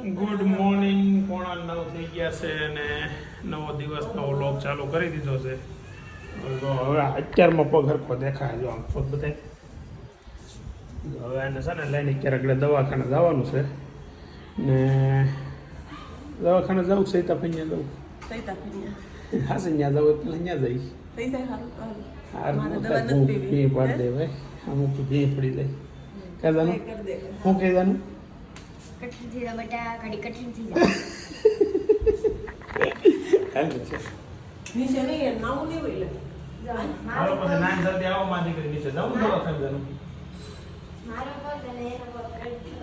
Good morning 9:15 થઈ ગયા છે અને નવો દિવસનો વ્લોગ ચાલુ કરી દીધો છે. હવે અત્યારમાં પગ હરખો દેખાય જો આમ પગ બધાય. હવે એને છે ને લઈને ક્યારેક દવાખાને જવાનું છે ને દવાખાને જવું સૈતાભાઈ જવું હા છે ત્યાં જવું એટલે અહીંયા જઈશ ભી પાડી દે ભાઈ અમુક ભી પડી જાય કહેવાનું શું કહેવાનું કઠિન થઈ જાય બેટા ઘડી કઠિન થઈ હાલે છે નીચે નહીં નાવું નહીં હોય મારો પછી નાન જલ્દી આવો માં દીકરી નીચે જાવ ને દવાખાને જવાનું મારો પગ અને એનો પગ કઠિન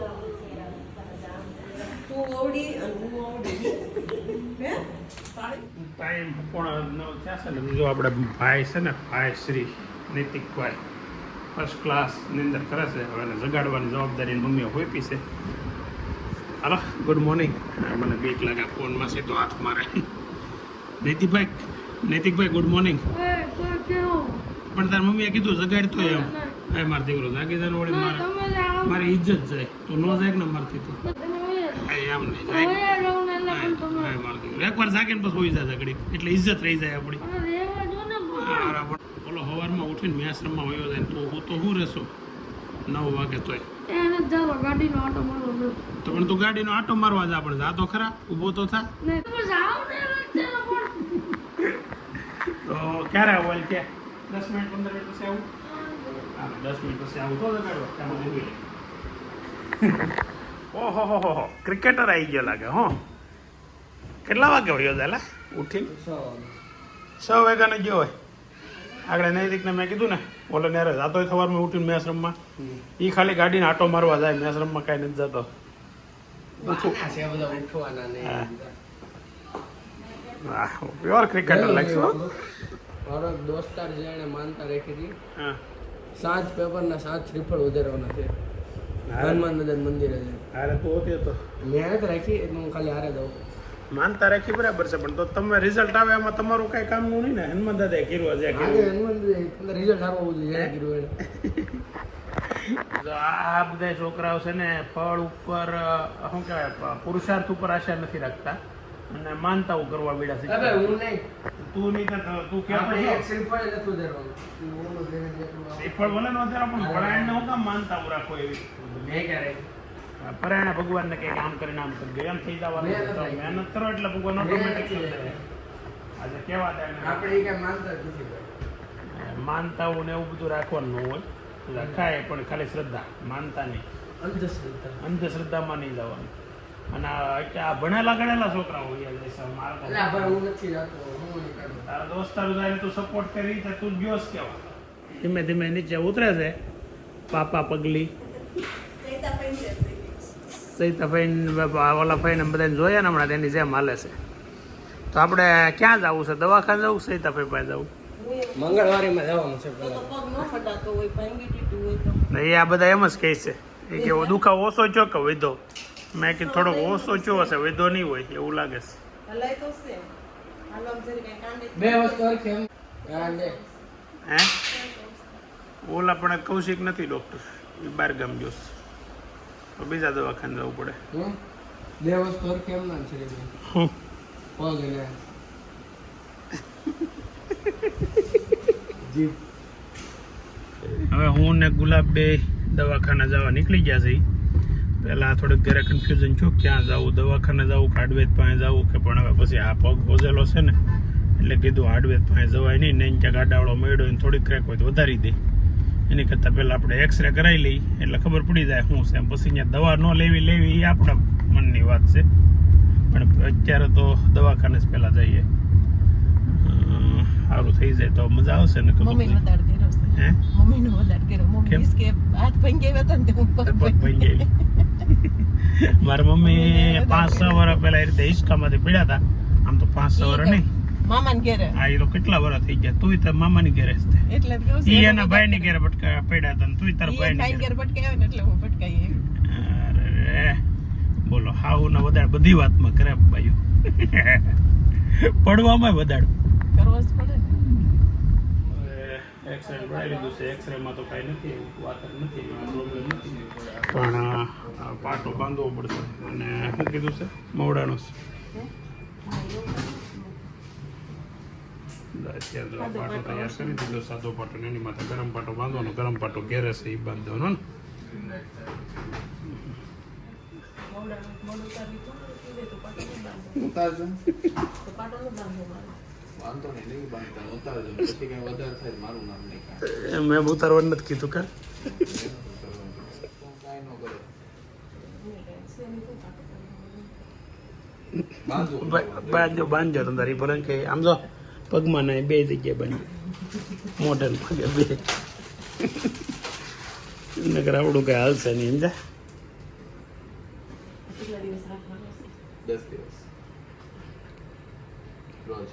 તું ઓવડી અને હું ઓવડી હે ટાઈમ પણ થયા છે ને જો આપણે ભાઈ છે ને ભાઈ શ્રી નૈતિકભાઈ ફર્સ્ટ ક્લાસ ની અંદર કરે છે હવે એને જગાડવાની જવાબદારી મમ્મીઓ હોઈપી છે. હાલો ગુડ મોર્નિંગ. મને બીક લાગે ફોનમાં છે તો હાથ મારે. નૈતિકભાઈ ગુડ મોર્નિંગ. પણ તાર મમ્મીએ કીધું જગાડતો એમ એ મારો દીકરો જાગી જાય વળી મારી ઇજ્જત જાય તો ન જાય ને મારથી તો એમ નહીં જાય મારો દીકરો એકવાર જાગે ને પછી હોઈ જાય ઘડી એટલે ઇજ્જત રહી જાય આપણી. બોલો સવારમાં ઉઠીને મેચ રમવા વયો જાય તો હું તો શું રહેશો 9 વાગે તોય તો પણ તું ગાડીનો આટો મારવા જા પણ જા તો ખરા ઊભો તો થા તો ક્યારે આવું કે 10 મિનિટ 15 મિનિટ પછી આવું હા 10 મિનિટ પછી આવું તો જગાડો ત્યાં બધું ઓહો હો હો ક્રિકેટર આવી ગયો લાગે હો. કેટલા વાગે વળ્યો જાય ઉઠીને 6 વાગ્યાનો ગયો હોય. આગળ નૈતિકને મેં કીધું ને ઓલો નેરે જાતો હોય સવારમાં ઉઠીને મેચ રમવા એ ખાલી ગાડીને આટો મારવા જાય મેચ રમવા કાંઈ નથી જતો. પ્યોર ક્રિકેટર લાગશે. મારો દોસ્તાર છે એને માનતા રાખી હતી હા 7 પેપરના 7 શ્રીફળ વધારવાના છે હનુમાન દાદા મંદિરે છે. અરે તું હોતી તો મહેનત રાખી એટલે હું ખાલી હારે દઉં માનતા રાખી બરાબર છે પણ તો તમે રિઝલ્ટ આવે એમાં તમારું કઈ કામનું નહીં ને. હનુમાન દાદાએ કર્યું છે હનુમાન દાદા રિઝલ્ટ સારું હોવું જોઈએ કર્યું આ બધા છોકરાઓ છે ને ફળ ઉપર શું કહેવાય પુરુષાર્થ ઉપર આશા નથી રાખતા અને માનતાઓ કરવા બેડા છે. હું નહીં તું નહીં કરતો તું આપણે ક્યાં એક શ્રીફળ નથી વધારવાનું શ્રીફળ ભલે નો ત્યારે પણ ભણાયણ ને હું કામ માનતાઓ રાખો એવી મેં ક્યારે પરાયણા ભગવાનને કંઈક આમ કરીને આમ કરી એમ થઈ જવાનું મહેનત કરો એટલે ભગવાન ઓટોમેટિક આજે કેવા આપણે એ કઈ માનતા જ નથી ભાઈ. માનતાઓ ને એવું બધું રાખવાનું ન હોય રખાય પણ ખાલી શ્રદ્ધા માનતા નહીં અંધશ્રદ્ધામાં નહીં જવાનું. અને આ ભણેલા ગણેલા છોકરા હોય હું નથી જાતો હું નહીં કરું તારા દોસ્તારો જાય તું સપોર્ટ કરી તો તું જોશ કેવા ધીમે ધીમે નીચે ઉતરે છે પાપા પગલી સૈતાભાઈ ઓલા ભાઈને બધાને જોયા ને હમણાં તેની જેમ હાલે છે. તો આપણે ક્યાં જવું છે દવાખાને જવું સૈતાભાઈ પાસે જવું મંગળવારીમાં જવાનું છે તો પગ ન ફટાતો હોય ભાંગી દીધું હોય તો એ આ બધા એમ જ કહે છે એ કે દુખાવ ઓછો છો કે વધો. મેં કીધું થોડોક ઓછો છો હશે વધો નહીં હોય એવું લાગે છે. હલાય તો છે હાલમ જરી કઈ કાંડે બે વસ્તુ હરખી એમ કાંડે હે ઓલા પણ કૌશિક નથી ડૉક્ટર એ બહાર ગામ જોશે તો બીજા દવાખાને જવું પડે. બે વસ્તુ હરખી એમ ના છે પગ ને જીભ. હવે હું ને ગુલાબ બે દવાખાને જવા નીકળી ગયા છે. પહેલાં થોડીક ઘરે કન્ફ્યુઝન છું ક્યાં જવું દવાખાને જવું કે હાર્ડવેર પાસે જવું કે પણ હવે પછી આ પગ હોજેલો છે ને એટલે કીધું હાર્ડવેર પાસે જવાય નહીં ને ત્યાં ગાડાવાળો મળ્યો હોય થોડીક ક્રેક હોય તો વધારી દે એની કરતાં પહેલાં આપણે એક્સરે કરાવી લઈએ એટલે ખબર પડી જાય શું છે. પછી અહીંયા દવા ન લેવી એ આપણા મનની વાત છે પણ અત્યારે તો દવાખાને જ પહેલાં જઈએ સારું થઈ જાય તો મજા આવશે ને. મમ્મી વધારે કર્યો છે મમ્મીનો વધારે કર્યો મમ્મી કે હાથ ભાંગી હતા ને હું પગ ભાંગી મારા મમ્મી 5-6 વર્ષ પહેલા એ રીતે હિંચકામાંથી પીડ્યા હતા. આમ તો 5-6 વર્ષ નહીં મામાને ઘરે હા એ તો કેટલા વર્ષ થઈ ગયા. તું તાર મામાની ઘરે જ એટલે જ કહું છું ઈ એના ભાઈની ઘરે પડ્યા હતા ને તું તાર ભાઈની ઘરે ભટકાયો ને એટલે હું ભટકાઈ અરે બોલો હાઉ ના વધારે બધી વાતમાં કરે ભાઈઓ પડવામાં વધારે કરવો જ પડે ને એક્સરે પડાવી લીધું છે. એક્સરેમાં તો કાંઈ નથી, વાતર નથી, પ્રોબ્લેમ નથી, પણ આ પાટો બાંધવો પડશે. અને શું કીધું છે મવડાનો અત્યારે જો આ પાટો તૈયાર કરી દીધો, સાદો પાટો ને એની માથે ગરમ પાટો બાંધવાનો. ગરમ પાટો ઘેરે છે એ બાંધવાનો ને. ઉતારજો તો પાટો ન બાંધવો મારે. વાંધો નહીં બાંધતા ઉતારજો પછી કઈ વધારે થાય મારું નામ નહીં કાંઈ મેં ઉતારવાનું નથી કીધું કે કાંઈ ન કરે બાંધવું બાંધજો બાંધજો તમે તારી ભલે કે આમ જો પગમાં નહીં, બે જગ્યાએ બાંધજો, મોઢા પગે બે. નકર આવડું કઈ હાલશે નહીં સમજા. કેટલા દિવસ રાખવાનો છે? 10 દિવસ રોજ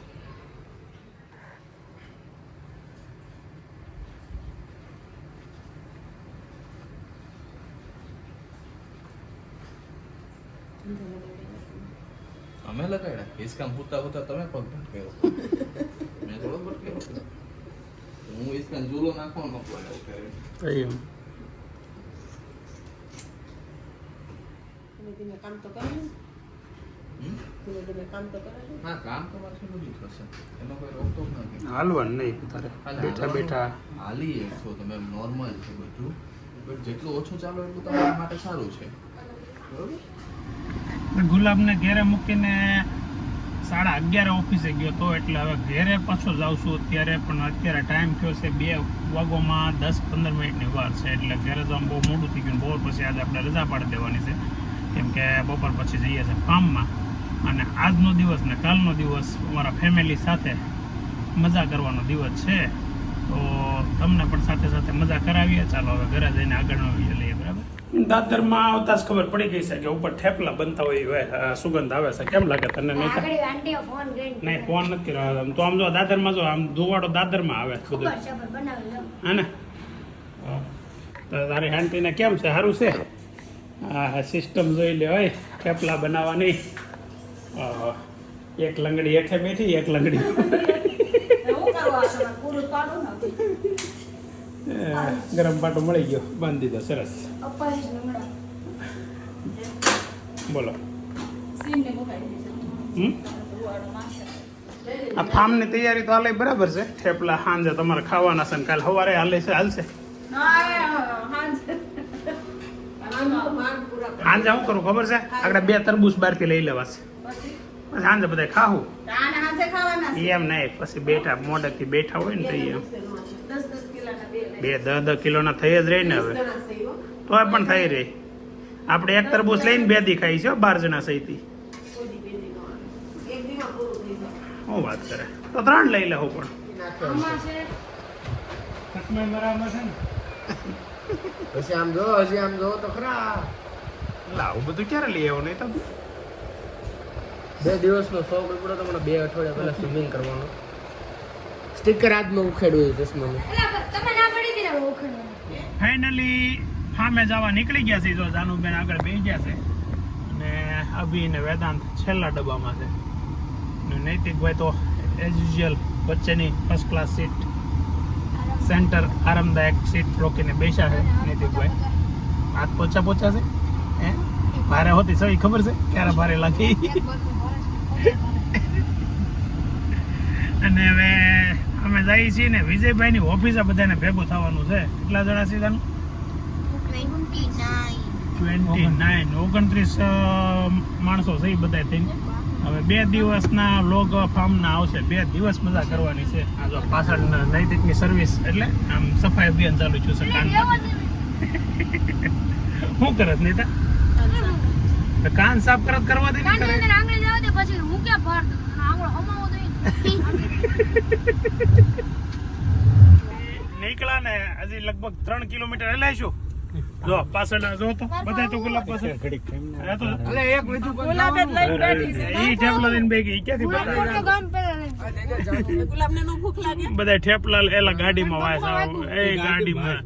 અમે લગાડ્યા હિસકામ પૂતા પૂતા તમે પગ ભટકેવો મેં થોડો ભટકેવો હું હિસકામ ઝૂલો નાખવાનો મકવાડ્યો એમ ધીમે ધીમે કામ તો કરાયું ને? ધીમે ધીમે કામ તો કરાયું. હા કામ તો મારે બધું થશે એનો કોઈ રોકતો નથી હાલવાનું નહીં તારે બેઠા બેઠા. હાલી છો તમે નોર્મલ છે બધું બટ જેટલું ઓછું ચાલો એટલું તમારા માટે સારું છે બરોબર. ગુલાબને ઘેરે મૂકીને 11:30 ઓફિસે ગયો તો, એટલે હવે ઘેરે પાછો જાઉં છું અત્યારે. પણ અત્યારે ટાઈમ થયો છે 2 વાગ્યામાં 10-15 મિનિટની વાર છે, એટલે ઘરે તો આમ બહુ મોડું થઈ ગયું. બપોર પછી આજે આપણે રજા પાડી દેવાની છે, કેમ કે બપોર પછી જઈએ છીએ ફાર્મમાં. અને આજનો દિવસ ને કાલનો દિવસ અમારા ફેમિલી સાથે મજા કરવાનો દિવસ છે, તો તમને પણ સાથે સાથે મજા કરાવીએ. ચાલો હવે ઘરે જઈને આગળનો વિડીયો લઈએ, બરાબર. દાદરમાં આવતા જ ખબર પડી ગઈ છે કે ઉપર થેપલા બનતા હોય, સુગંધ આવે છે. કેમ લાગે તને? નહીં આગળ આંટીએ ફોન કરીને નહીં ફોન નથી કર્યો. તો આમ જો દાદરમાં જો આમ ધુવાડો દાદરમાં આવે બધું, ખબર છે પણ બનાવી લઉં. હે ને? તો તારી આંટીને કેમ છે? સારું છે? હા સિસ્ટમ જોઈ લે હોય થેપલા બનાવવાની. એક લંગડી હેઠે બેઠી, એક લંગડી હું કરવા તમારે પૂરું પાડું ને ગરમ પાટો મળી ગયો, બાંધી દીધો. સરસ. અપાઈશ લંગડા બોલો. સીમને મુકાઈ દીધું. રૂવાડો નાખે. આ ફાર્મની તૈયારી તો હાલે બરાબર છે. થેપલા સાંજે તમારે ખાવાના છે ને કાલે સવારે હાલે છે, હાલશે. સાંજે શું કરું ખબર છે? આપણે 2 તરબૂચ બહારથી લઈ લેવા છે, પછી સાંજે બધા ખાવું એમ નહીં. પછી બેઠા મોઢેથી બેઠા હોય ને તો એમ 10 કિલોના થઈ જ રહી ને હવે, તોય પણ થઈ રહી. આપણે 1 તરબૂચ લઈને 2 દી ખાઈ છે 12 જણા સહીથી. શું વાત કરે? તો 3 લઈ લેવું પણ આમાં છે બરાબર છે ને. પછી આમ જો હજી આમ જો તો ખરા લાવું બધું ક્યારે લઈ આવું? નહીં તો 2 દિવસનો શોખ ઉપડો તો મને 2 અઠવાડિયા પહેલા સ્વિમિંગ કરવાનું. સ્ટીકર આજમાં ઉખેડ્યું છે ચશ્માનું. એલા તમે ના પડી દીધા ઓખણવાનું. ફાઇનલી ફાર્મે જવા નીકળી ગયા છે. જો જાનુબેન આગળ બેસી ગયા છે અને અભી ને વેદાંત છેલ્લા ડબ્બામાં છે. અને નૈતિકભાઈ તો એઝ યુઝ્યુઅલ વચ્ચેની ફર્સ્ટ ક્લાસ સીટ, સેન્ટર આરામદાયક સીટ રોકીને બેસ્યા છે નૈતિકભાઈ. હાથ પોચા પોચા છે, હે ભારે હોતી સવી ખબર છે ક્યારે ભારે લાગી. અને હવે અમે જઈએ છીએ ને વિજયભાઈની ઓફિસે બધાને ભેગું થવાનું છે. કેટલા જણા છે તાનું? 29 માણસો છે બધા થઈને. હવે 2 દિવસના લોગ ફાર્મના આવશે. 2 દિવસ મજા કરવાની છે. આ જો પાછળ નૈતિકની સર્વિસ એટલે આમ સફાઈ અભિયાન ચાલુ છે કાનમાં. શું કરત નહીં તા કાન સાફ કરત કરવા દે કાંડે અંદર આંગળી જાવ દે પછી હું ક્યાં ભર આંગળો હમાવો દે. નીકળ્યા ને હજી લગભગ 3 કિલોમીટર હલાઈશું. જો પાછળ જો તો બધા તો ગુલાબ પાછળ અલે એક વધુ ગુલાબે જ લઈને બેઠી છે. ઈ ઠેપલા લઈને બેગી ઈ ક્યાંથી બધા ગામ પેલા ગુલાબને નો ભૂખ લાગે. બધા ઠેપલા એલા ગાડીમાં વાસ આવ એ ગાડીમાં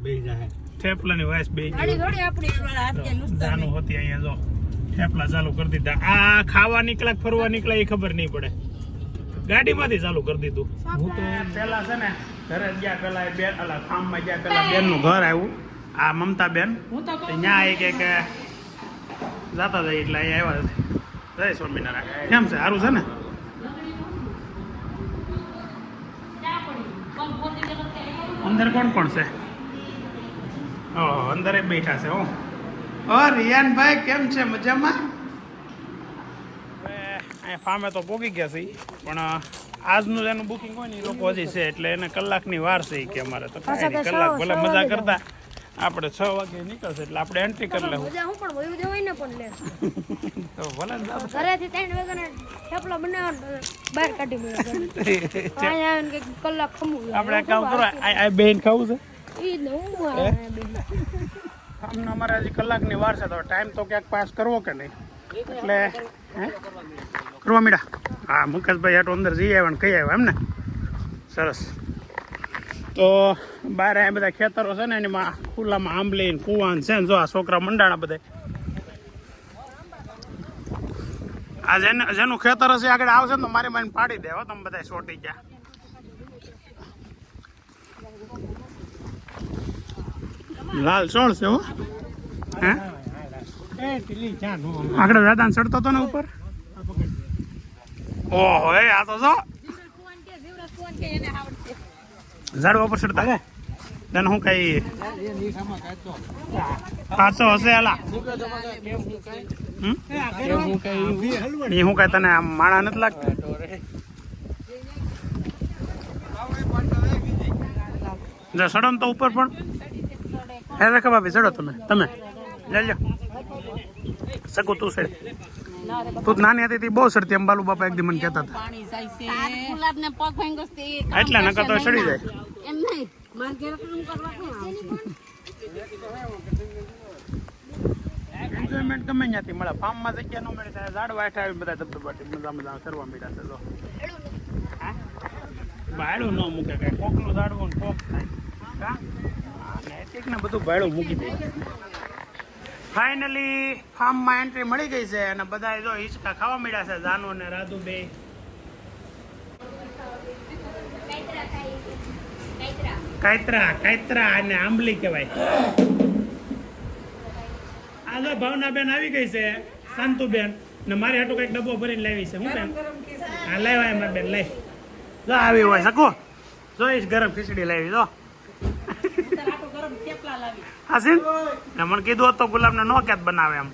ઠેપલાની વાસ બે ગાડી થોડી આપણી હાથ કે લુસ્તા જાનું હોતી અહીંયા જો ઠેપલા ચાલુ કરી દીધા. આ ખાવા નીકળ્યા ફરવા નીકળ્યા એ ખબર નહીં પડે, ગાડીમાંથી ચાલુ કરી દીધું. હું તો પેલા છે ને ઘરે ગયા પેલા બેન અલા ફાર્મમાં ગયા પેલા બેનનું ઘર આવ્યું આ મમતા બેન ત્યાં એ કે જાતા જાય એટલે અહીંયા આવ્યા જય સ્વામિનારાયણ કેમ છે સારું છે ને અંદર કોણ કોણ છે ઓહો અંદર બેઠા છે હો રિયાનભાઈ કેમ છે મજામાં અહીંયા ફાર્મે તો પોગી ગયા છે પણ આજનું જેનું બુકિંગ હોય ને એ લોકો હજી છે એટલે એને કલાકની વાર છે કે અમારે તો કાંઈ નહીં, કલાક ભલે મજા કરતા આપણે 6 વાગે નીકળશે એટલે આપણે એન્ટ્રી કરી લેવું મજા હું પણ વયું દેવાય ને પણ લે તો ભલે ને જાવ. ઘરેથી 3 વાગ્યાના થેપલા બનાવવા બહાર કાઢી મળ્યો અહીંયા આવીને કંઈક કલાક ખમું આપણે એક કામ કરો આ બેન ખાવું છે ઈ ને હું આમને અમારે હજી કલાકની વાર છે તો ટાઈમ તો ક્યાંક પાસ કરવો કે નહીં એટલે હે કરવા મીડા હા મુકેશભાઈ આટો અંદર જઈ આવ્યા ને કહી આવ્યા એમ ને સરસ તો બહાર અહીંયા બધા ખેતરો છે ને એમાં ખુલ્લામાં આંબલી ને કુવાન છે ને જો આ છોકરા મંડાણા બધા આ જેનું ખેતર હશે આગળ આવશે ને તો મારી માઈને પાડી દેવા તમે બધા છોટી ગયા લાલ સોળ છે હો હે આગળ વેદાંત ચડતો હતો ને ઉપર ઓહો એ આ તો જો ઝાડવા પર ચડતા તને હું કઈ પાછો હશે આલા એ હું કઈ તને આમ માણા નથી લાગતું જો ચડો ને તો ઉપર પણ હે રેખા ભાભી ચડો તમે લઈ લો શકું તું ચડ તું નાની હતી બહુ ચડતી એમ બાલુ બાપા એક દી મને કહેતા હતા એટલે નકર તો ચડી જાય એન્જોયમેન્ટ ગમે ત્યાંથી મળે ફાર્મમાં જગ્યા ન મળે ત્યારે ઝાડવા હેઠા આવી બધા ધબધબાટી મજા મજા કરવા મીડા છે તો ભાડું ન મૂકે કઈ કોકનું ઝાડવું ને કોક થાય નૈતિક ને બધું ભાડું મૂકી દે ફાઇનલી ફાર્મમાં એન્ટ્રી મળી ગઈ છે અને બધા જો હિંચકા ખાવા મળ્યા છે જાનુ અને રાધુ બે કાયત્રા અને આંબલી કહેવાય આ જો ભાવનાબેન આવી ગઈ છે શાંતુબેન ને મારી હાટુ કઈક ડબ્બો ભરીને લાવી છે હું બેન હા લાવ્યા મારી બેન લઈ જો આવી હોય શકું જોઈશ ગરમ ખીચડી લાવી જો હાસીન ને મને કીધું હતું ગુલાબ ને નો ક્યાત બનાવે એમ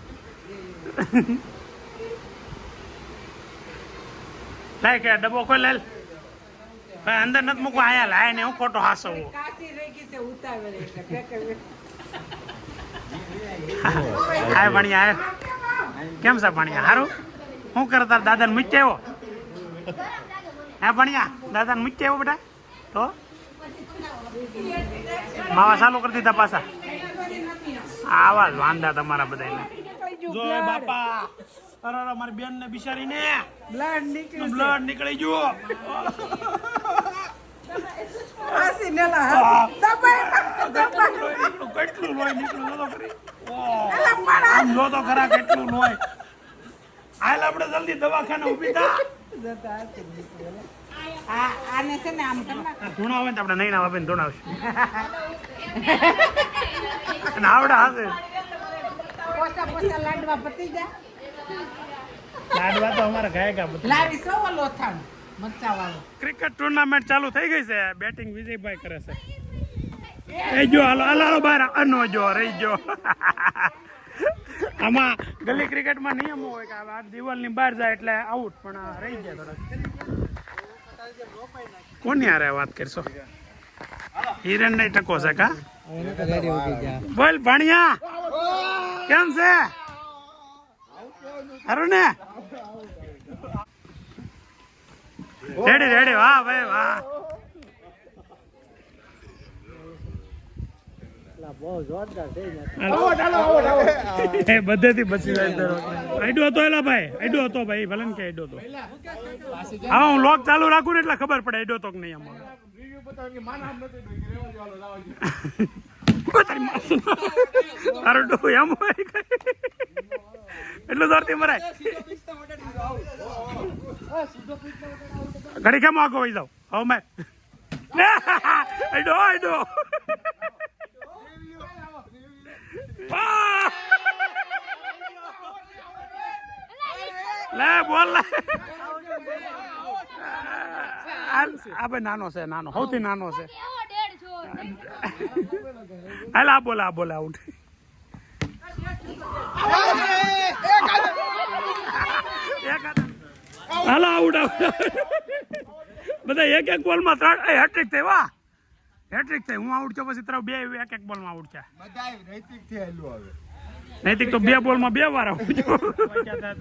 લાય કે ડબ્બો ખોલ લે ભાઈ અંદર નથી મૂકવા આયા લાય ને હું ખોટો હાસવું હાય ભણિયા કેમ છે ભણિયા હારું શું કરે તાર દાદાને મૂકી આવ્યો હે ભણિયા દાદાને મૂકી આવ્યો બેટા તો માવા ચાલુ કરી દીધા પાછા આવા જ વાંધા તમારા બધા જો બાપા અરે મારી બેન ને બિચારીને બ્લડ નીકળી ગયો કેટલું લોહી નીકળ્યું જો તો ખરા કેટલું લોહી હાલ આપણે જલ્દી દવાખાને ઉભી થા આને છે ને આમ કરવા ધૂણા હોય ને આપણે નહીં ના આપીને ધૂણાવશું અને આવડે હાથે પોસા લાડવા પતી જા લાડવા તો અમારા ગાયકા બધા લાવી સો લોથાણ મચ્ચા વાળો ક્રિકેટ ટુર્નામેન્ટ ચાલુ થઈ ગઈ છે બેટિંગ વિજયભાઈ કરે છે એ જો હાલો હાલો બહાર અનો જો રહી જો આમાં ગલી ક્રિકેટમાં નિયમો હોય કે આ દિવાલની બહાર જાય એટલે આઉટ પણ રહી જાય થોડાક કોની હારે વાત કરશો હિરેન નહીં ટકો છે કા બોલ ભાણિયા કેમ છે હારું ને રેડી વાહ ભાઈ વાહ બધેથી બચી જાય આઈડો હતો એલા ભાઈ આઈડો હતો ભાઈ ભલે ને કે આઈડો હતો હા હું લોક ચાલુ રાખું ને એટલે ખબર પડે આઈડો તો કે નહીં અમારે તારું ડો એમ હોય એટલું જોરથી મરાય ઘડી કેમ આગો વહી જાવ હવે મેં આઈડો લે બોલ આ ભાઈ નાનો છે નાનો સૌથી નાનો છે કેવો ડેડ છો હાલ આ બોલે આઉટ હાલો આઉટ બધા એક બોલમાં 3 હેટ્રિક થઈ વાહ હેટ્રિક થઈ હું આઉટ છું પછી તરફ 2 એક બોલમાં આઉટ છે નૈતિક તો 2 બોલમાં 2 વાર આઉટ છું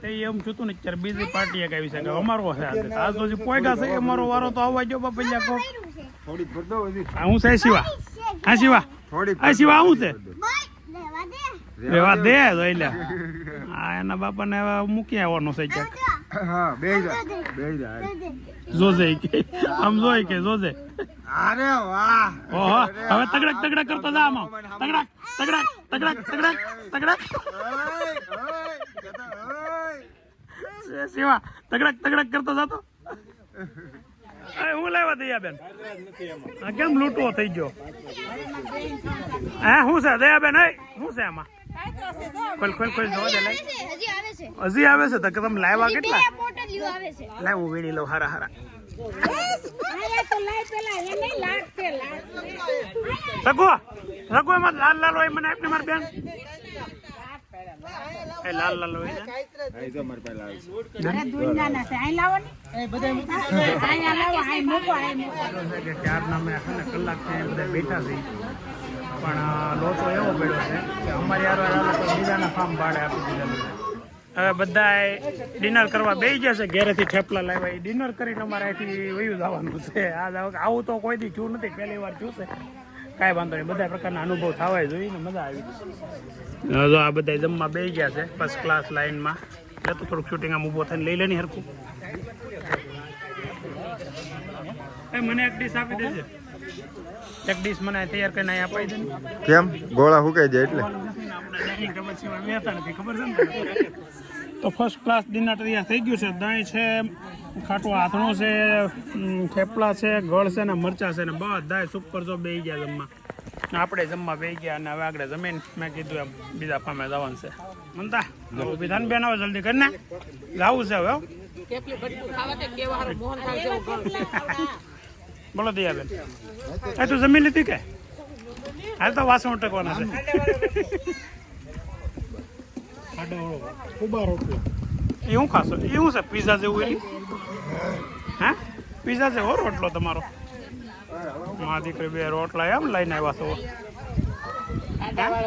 તે એમ છું ને અત્યારે બીજી પાર્ટી એક આવી છે કે અમારો છે આજ તો પોઈગા છે અમારો વારો તો આવવા જો બાપલિયા કો હું છે શિવા હા શિવા આ શિવા હું છે રેવા દે જોઈ લે આ એના બાપાને મૂકી આવવાનો છે ક્યાંક હા બે જા જોજે કે આમ જોઈ કે જોજે અરે વાહ ઓહો હવે તગડક કરતો જા આમ તગડક શિવા તગડક કરતો જાતો હું લાવ્યા દયા બેન કેમ લૂંટવો થઈ ગયો હે શું છે દયા બેન શું છે આમાં ખોલ જોવા દે હજી આવે છે તો તમે લાવ્યા કેટલા લાવ હું વીણી લઉં હારા સગો એમાં લાલ હોય મને આપને મારી બેન લાલ હોય ક્યારના મેં કલાક બધા બેઠા છે પણ લોચો એવો પડ્યો છે કે અમારી યાર બીજાના ફાર્મ ભાડે આપી દીધેલું હવે બધા ડિનર કરવા બેસી જશે ઘેરેથી થેપલા લાવ્યા એ ડિનર કરીને અમારે અહીંથી વયું જવાનું છે આવું તો કોઈ દી થયું નથી પહેલી વાર થયું છે કાંઈ વાંધો નહીં બધા પ્રકારના અનુભવ થવા જોઈએ ને મજા આવી જો આ બધા જમવા બેસી ગયા છે ફર્સ્ટ ક્લાસ લાઈનમાં એટલે તો થોડુંક શૂટિંગ આમ ઊભો થઈને લઈ લે ને હરખું મને એક ડીશ આપી દેજે એક ડીશ મને તૈયાર કરીને અહીં અપાઈ દે કેમ ગોળા હુકાઈ જાય એટલે ખબર છે ને તો ફર્સ્ટ ક્લાસ ડિનર તૈયાર થઈ ગયું છે દહીં છે ખાટું આથણું છે થેપલા છે ગળ છે ને મરચા છે ને બધા સુપર જો બેસી ગયા જમવા આપણે જમવા બેસી ગયા અને હવે આગળ જમીન મેં કીધું એમ બીજા ફામે જવાનું છે મનતા વિધાન બેન હવે જલ્દી કરીને જવું છે હવે બોલો દયા બેન એ તું જમી લીધી કે હાલ તો વાસણ ટકવાના છે એ હું ખાશો એ શું છે પીઝા જેવું એની હા પીઝા જેવો રોટલો તમારો મા દીકરી 2 રોટલા એમ લઈને આવ્યા છો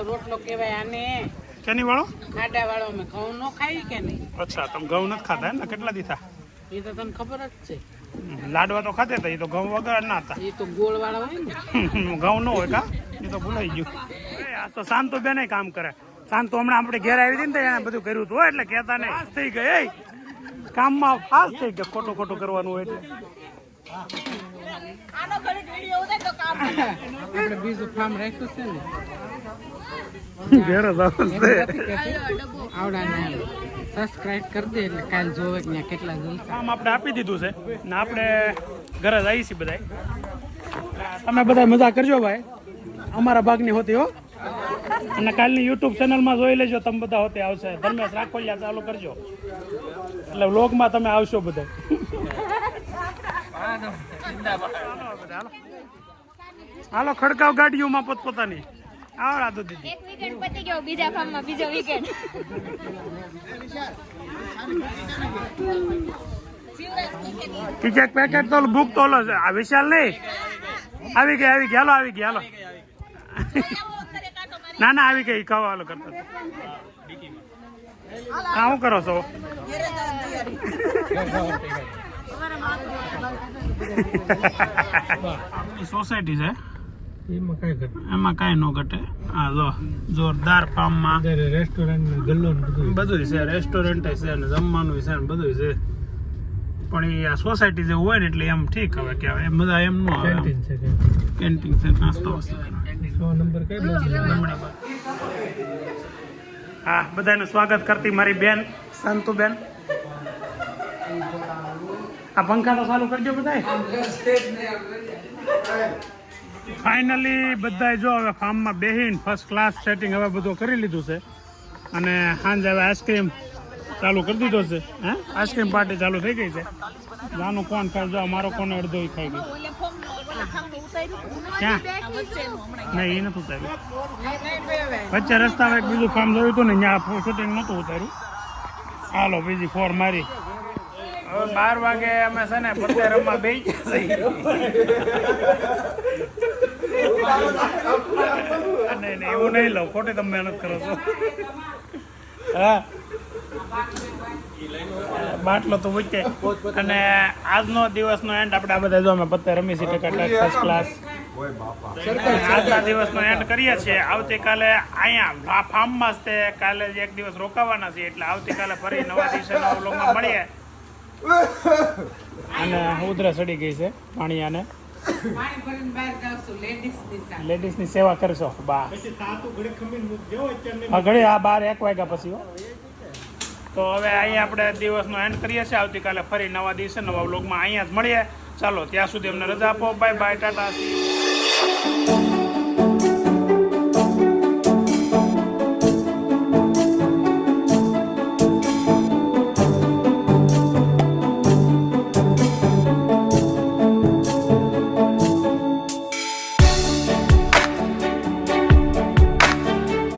રોટલો કહેવાય આને કેની વાળો ખાડા વાળો અમે ઘઉં નો ખાઈ કે નહીં અચ્છા તમે ઘઉં નથી ખાતા ને કેટલા દીધા એ તો તને ખબર જ છે લાડવા તો ખાતે હતા એ તો ઘઉં વગર ના હતા એ તો ગોળ વાળા હોય ને ઘઉં ન હોય કા એ તો ભૂલાઈ ગયું આ તો શાંતો બેન કામ કરે શાંતો હમણાં આપણે ઘેર આવી હતી ને એને બધું કર્યું હતું એટલે કહેતા નહીં ફાસ થઈ ગઈ કામમાં ફાસ થઈ ગયો ખોટું કરવાનું હોય એટલે આપણે બીજું ફાર્મ રાખ્યું છે ને ઘેર જ આવડા ને સબસ્ક્રાઇબ કરી દે એટલે કાલ જોવે કે ત્યાં કેટલા જલસા કામ આપણે આપી દીધું છે ને આપણે ઘરે જ આવી છીએ બધા તમે બધા મજા કરજો ભાઈ અમારા ભાગની હોતી હો અને કાલની યુટ્યુબ ચેનલમાં જોઈ લેજો તમે બધા હોતે આવશે ધર્મેશ રાખોલિયા ચાલુ કરજો એટલે વ્લોગમાં તમે આવશો બધા હાલો ખડકાવ ગાડીઓમાં પોતપોતાની આવડા તો દીદી એક વીકેન્ડ પતી ગયો બીજા ફાર્મમાં બીજો વીકેન્ડ ટીચર પેકેટ તો બુક તો છે આ વિશાલ નહીં આવી ગઈ હાલો આવી ગઈ હાલો ના આવી ગઈ ખાવા હાલો કરતા હા શું કરો છો સોસાયટી છે એમાં કઈ ન ઘટે હા જો જોરદાર ફાર્મમાં રેસ્ટોરન્ટ બધું છે રેસ્ટોરન્ટ છે ને જમવાનું છે ને બધું છે પણ એ આ સોસાયટી જેવું હોય ને એટલે એમ ઠીક હવે કે હવે બધા એમ ન આવે કેન્ટીન છે નાસ્તો હા બધાનું સ્વાગત કરતી મારી બેન સંતુબેન આ પંખા તો ચાલુ કરજો બધાય. ફાઇનલી બધાય જો હવે ફાર્મમાં બેહીને ફર્સ્ટ ક્લાસ સેટિંગ હવે બધું કરી લીધું છે અને સાંજે હવે આઈસ્ક્રીમ ચાલુ કરી દીધો છે. હે આઈસ્ક્રીમ પાર્ટી ચાલુ થઈ ગઈ છે. જાનું કોણ ખાય જો મારો કોને અડધો ઈ ખાઈ ગયો. ક્યાં નહીં એ નતું ઉતાર્યું. વચ્ચે રસ્તામાં એક બીજું ફાર્મ જોયું હતું ને ત્યાં શૂટિંગ નહોતું ઉતાર્યું. હાલો બીજી 4 મારી. હવે 12 વાગે અમે છે ને પત્તે રમવા બેસી ગયા છીએ. નહીં એવું નહીં લઉં, ખોટી તમે મહેનત કરો છો. હા બાટલો તો વચ્ચે. અને આજનો દિવસનો એન્ડ આપણે આ બધા જો અમે પત્તે રમી છીએ ફર્સ્ટ ક્લાસ. આજના દિવસનો એન્ડ કરીએ છીએ. આવતીકાલે અહીંયા ફાર્મમાં જ તે કાલે જ એક દિવસ રોકાવાના છીએ એટલે આવતીકાલે ફરી નવા દિવસે નવા વ્લોગમાં મળીએ. અને ઉધરા ચડી ગઈ છે પાણીયાને. લેડીઝની સેવા કરશો બા ઘડી આ 12-1 વાગ્યા પછી. તો હવે અહીંયા આપણે દિવસનો એન્ડ કરીએ છીએ. આવતીકાલે ફરી નવા દિવસે નવા વ્લોગમાં અહીંયા જ મળીએ. ચાલો ત્યાં સુધી અમને રજા આપો. Bye bye, Tata.